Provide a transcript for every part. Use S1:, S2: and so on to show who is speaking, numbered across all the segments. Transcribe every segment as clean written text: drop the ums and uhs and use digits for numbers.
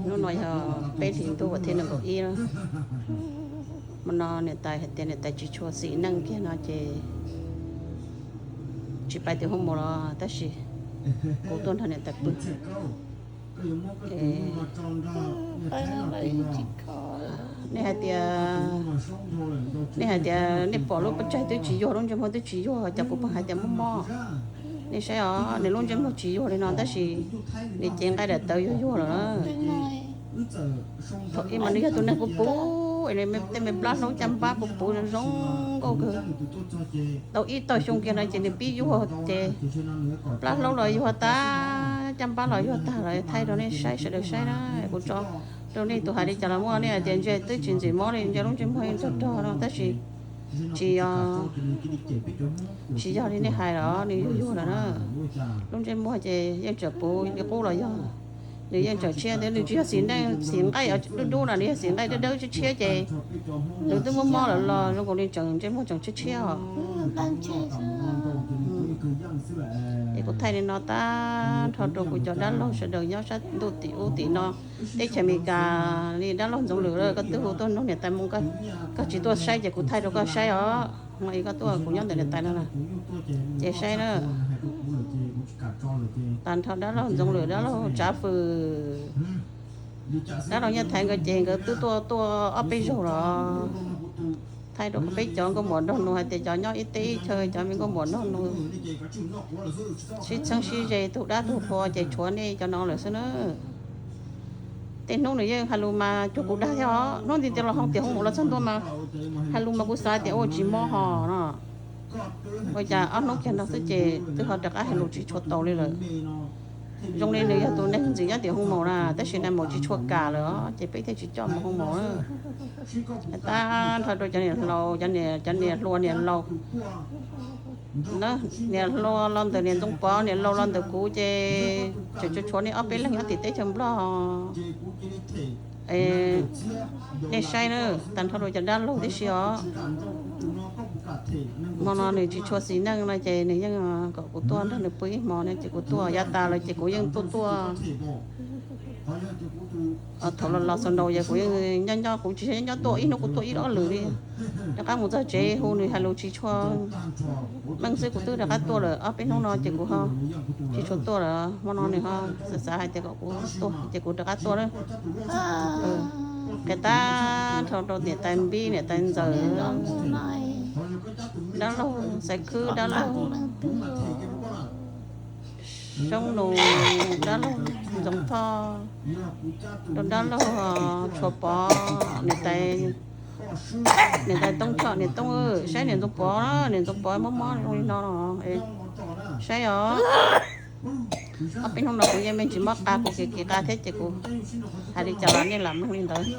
S1: nó nói bé thì tôi thì nó có ý đó mà nó này tại hiện tại này tại chỉ cho sĩ năng kia nó chỉ phải từ hôm mùa đó tất gì cô tuân thằng này tại bự này hai tia này bỏ lúc bắt chạy tôi chỉ vô luôn cho tôi chỉ vô chả cũng bằng hai tia mò này sẽ ở này luôn cho nó chỉ vô này nó tất gì này chén cái để tao vô rồi thôi mà này tôi này cũng bố này mình plát nấu chăm ba bố nó giống cô cơ đâu ít tôi xong kia này chỉ để ví dụ thế plát lâu rồi vô ta chăm ba rồi vô ta rồi thay đó này sai sẽ được sai đó cô cho đâu này tôi hay đi chợ mua này tiền chơi tới chuyện gì mua này cho nó chăm hay rất đó đâu tất gì chỉ do đi này hay đó đi vô là nó lúc chăm mua chơi dân chợ bố cái cô là do nếu dân chợ chia thì chỉ xin đây xin cái ở đâu là đi xin đây đâu chứ chia gì đừng tôi mua là lúc còn đi chợ chứ mua chợ chia thì có thay nên nó ta thọ đồ của cho đá lâu sẽ được nhau sát đồ tỷ nó để cho mình cả đi đá lâu giống lửa rồi có thứ tôi nó này tay mông cái chỉ tôi sai chỉ của thay đồ có sai ở mà cái tôi của nhau để tay nó là chỉ sai nữa tàn thọ đá lâu giống lửa đá lâu trả phừ đá lâu như thay cái chèn cái tôi ở bên rồi đó thay đổi cái chọn có muốn đâu nuôi thì chọn nhau ít tí chơi cho mình có muốn đâu nuôi suy sang suy gì tụ đá tụ phò chạy chuồn đi cho nó là sao nữa tên nó này Haluma chụp cũng đá theo nó thì là không tiền không một là xong thôi mà Haluma cũng sai thì ô chỉ mò hò nó bây giờ ăn nó kia nó sẽ chơi từ họ đặt ai Haluma chỉ chuột tàu đi rồi trong này nếu tôi nên gì á thì không mò là tất nhiên là một chỉ chuột cả rồi chỉ biết thì chỉ cho mà không mò nữa ta thôi rồi cho nên lâu cho nên luôn nên lâu nó nên lâu lần từ nên trong bó nên lâu lần từ cũ chơi cho này ở bên là thì tới chấm lo này sai nữa tận thôi rồi cho đan lâu tí xíu mà nó này chỉ cho xí năng này chơi này nhưng có của tôi nó được bấy mà này chỉ của tôi giá ta là chỉ của dân tôi thầu là sân đầu giờ của nhân cho cũng chỉ nhân tôi nó của tôi đó lười đi các một giờ chế hôm nay hello chỉ cho bằng sức của tôi là các tôi là ở bên nó chỉ của họ chỉ cho tôi là mà nó này ha sẽ hai tay của tôi chỉ của các tôi đấy cái ta thầu đầu tiền tiền bi này tiền giờ đó lâu sẽ cứ đó lâu trong nồi đó lâu giống thò đó lâu chua bò này tay tông chọ này tông sai này tông bò mó rồi nó sai ở bên hôm nào cũng vậy mình chỉ mắc cá của cái cá thế chứ cô hay đi chợ bán đi làm không đi tới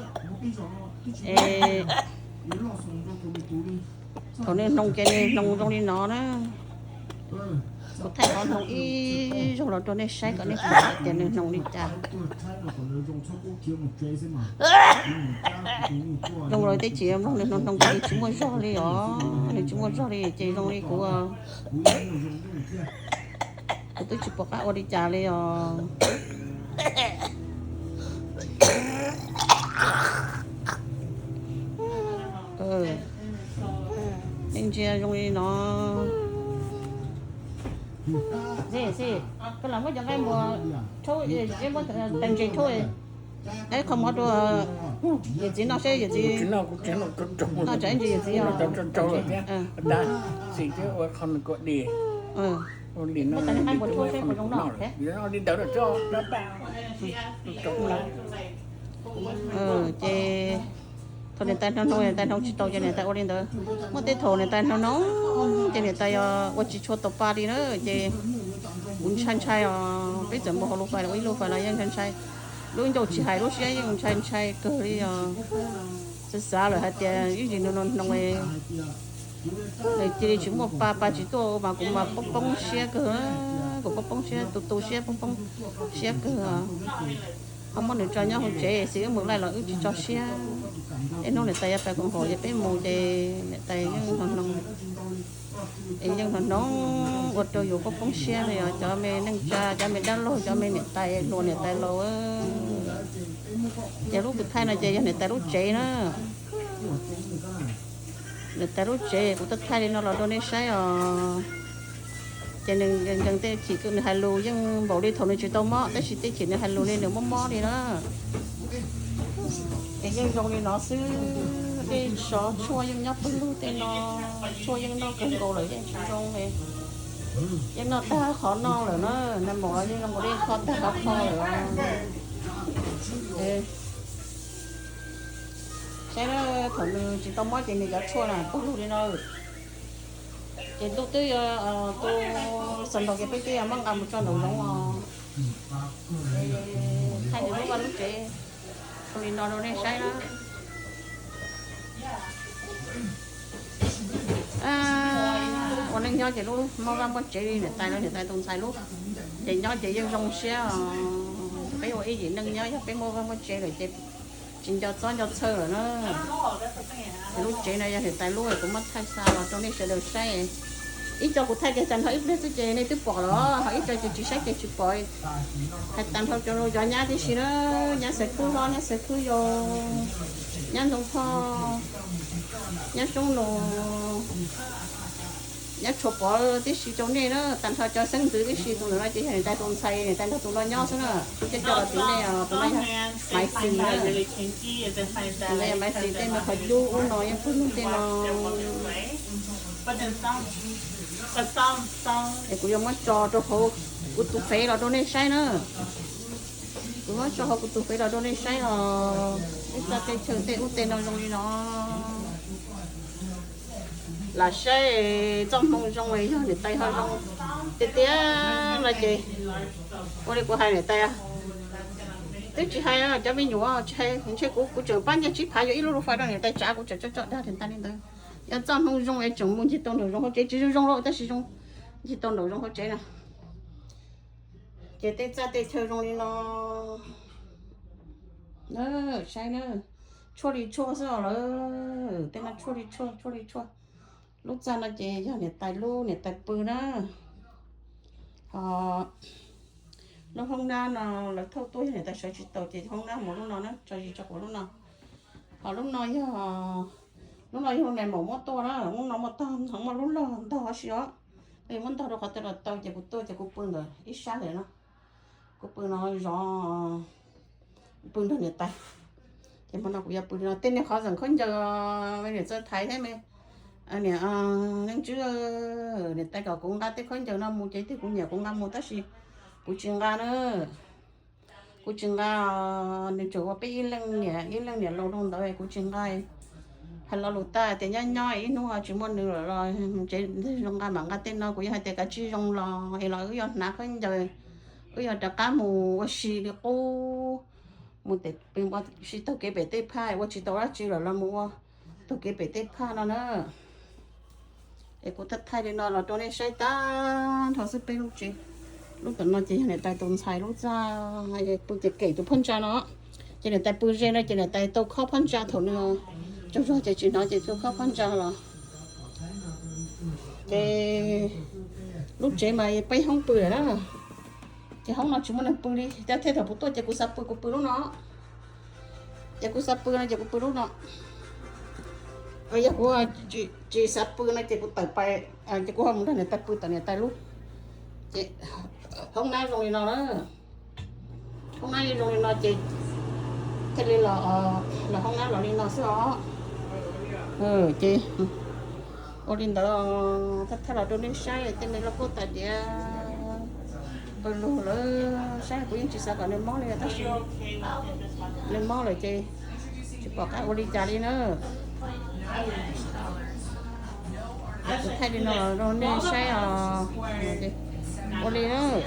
S1: còn nên nông cái này nông trong đi nó đó có thể con nông y rồi là cho nên sai cái này cái này nông đi chả nông rồi tới chị em nông cái chúng muốn cho đi đó chúng muốn cho đi chị nông đi của tôi chụp cái ô đi chả đi nên chia trong đi nó gì cái làm cái cho em mua thôi em muốn tận chế thôi đấy không có đồ gì nó sẽ gì nó chẳng gì
S2: đã gì chứ không có đi liền nó
S1: hai một thôi sẽ có trong đó thế
S2: nó đi đỡ được cho nó
S1: bao chế thôi nên tay nó nôi tay nó chỉ tàu cho nên tay ôn đó một tay thổ nên tay nó nóng cho nên tay qua chỉ cho tàu pa đi nữa chế bún chăn chay bây giờ mua lúc phải là yang chăn chay lúc đầu chỉ hai lúc chỉ yang chăn chay cơ đi rất xa rồi hết tiền cái gì nó này để chỉ chúng một ba chỉ to mà cũng mà bông xe cơ cũng bông xe tụ xe bông xe cơ không muốn được cho nhau không chế xí một lại là chỉ cho xe em nói là tay phải còn hỏi để mua để tay nhưng không em nhưng nó một tròอยู่ก็phong xe này cho mẹ nâng cho mẹ đá lô cho mẹ nè tay lô nè tay lô giờ lúc thay là chơi nè tay lúc chơi nữa nè tay lúc chơi cũng tất thay nó là đồ này sai cho nên gần đây chỉ cần hai lô nhưng bảo đi thầu này chỉ tao mótแต่chỉ chỉ hai lô nên được mót đi đó cái nhưng trong này nó xứ cái sọ chua nhưng nhóc bự luôn tên nó chua nhưng nó cần cầu lại cái trong này nhưng nó ta khó no rồi nó nằm bỏ nhưng nó một đi khó ta khó no rồi cái nó còn chỉ tao mót thì mình đã chua là bự luôn đi nó thì tôi tôi sẵn đầu cái bếp kia mang ăn một cho nấu nóng thay để lúc ăn lúc chế tôi đi nó đâu này sai đó còn anh nhỏ chị luôn mang ăn con chế đi để tay tôi sai lúc chị nhỏ chị dân rong xe cái ý gì nâng nhớ cái mua con chế rồi chị chính cho chơi rồi nó lúc chế này thì tay lúc này cũng mất thay sao rồi trong này sẽ được sai ít cho cụ thay cái chân họ ít biết cái này tiếp bỏ đó họ ít cho chỉ sách cái chụp bồi hay tạm thôi cho nó nhá thì xí nó nhá sẽ cứ lo nhá sẽ cứ vô nhá trong kho nhá trong nồi nhá chụp bỏ tí xí trong này nó tạm thôi cho sáng từ cái xí tụi nó chỉ hay tay tụi xay này tay tụi nó nhó xuống nữa cái cho tí này tụi nó máy xì này máy xì tên nó phải du uống nói phun luôn tên nó để cô dùng mất cho họ cô tụt phế là đâu nên sai nữa cô mất cho họ cô tụt phế là đâu nên sai ít ra cái trường tên út tên nó dùng đi nó là sai trong mông trong ấy để tay hơi trong tía là gì cô đi cô hai để tay à thế chị hai à cho mình nhủ chơi cô chờ bán cho chị phải cho ít lúc phải đó để tay trả cô chờ cho ra thì tay lên tới要帐篷用来种木去动头用好，这只是用了，但是用去动头用好这了，这得咋得抽用的咯？那晒呢？处理错是了，等那处理错，lúc ra nó chế cho này tay lu này tay bự đó, nó không ra nó là thâu tôi này tay sợi chỉ tàu chỉ không ra một lúc nào nữa, cho gì cho của lúc nào, lúc nào lúc này hôm nay một to đó, nó một to không mà lúc nào to xíu, thì muốn to được có thể là to chỉ của bự rồi, ít xa rồi nó, của bự nó rõ bự hơn người ta, thì mà nó cũng bự nó tên này khó rằng không giờ bây giờ thấy thế mày, anh nè nên chứ người ta có cũng đã tới không giờ nó mua trái thì cũng nhiều cũng đã mua tất gì, cũng chừng ra nữa. Cô chừng ra nên chỗ có ít lần nhẹ lâu đông đấy cô chừng ra hay là lụt ta thì nhoi ít nữa chỉ muốn nữa rồi chỉ trong cái bằng cái tên nó cũng hay cái chỉ trong lò hay là ở yon nát hơn rồi ở yon đã cá mù xì đi cô mua tết bên bao xì tao cái bể tết phai và chỉ tao ra chỉ là mua tao cái bể tết phai nó nữa để cô thắt thay đi nó là cho nên sai ta thằng sẽ bên lúc chị lúc đó nó chỉ là tay tồn xài lúc ra hay bự chỉ kể tụi phân cha nó chỉ là tay bự trên đây chỉ là tay tao khó phân cha thôi nữa trong đó chỉ nói chỉ tao khó phân cha là cái lúc chế mà bay không bự đó chỉ không nó chỉ muốn bự đi ta thấy thằng bố tôi chỉ có sắp bự lúc nó chỉ có sắp bự này chỉ có bự lúc nó bây giờ cô chỉ sắp bự này chỉ có tay bay chỉ có không này tay bự tay lúc chị hôm nay rồi nó đó hôm nay rồi nó chị thế nên là hôm nay rồi nó sẽ chị ô đi đó thật là tôi nên sai thế nên là cô ta đi bây giờ là sai của những chị sao còn nên món này ta nên món rồi chị bỏ cái ô đi trả đi nữa thay đi nó nên sai chị ô đi nữa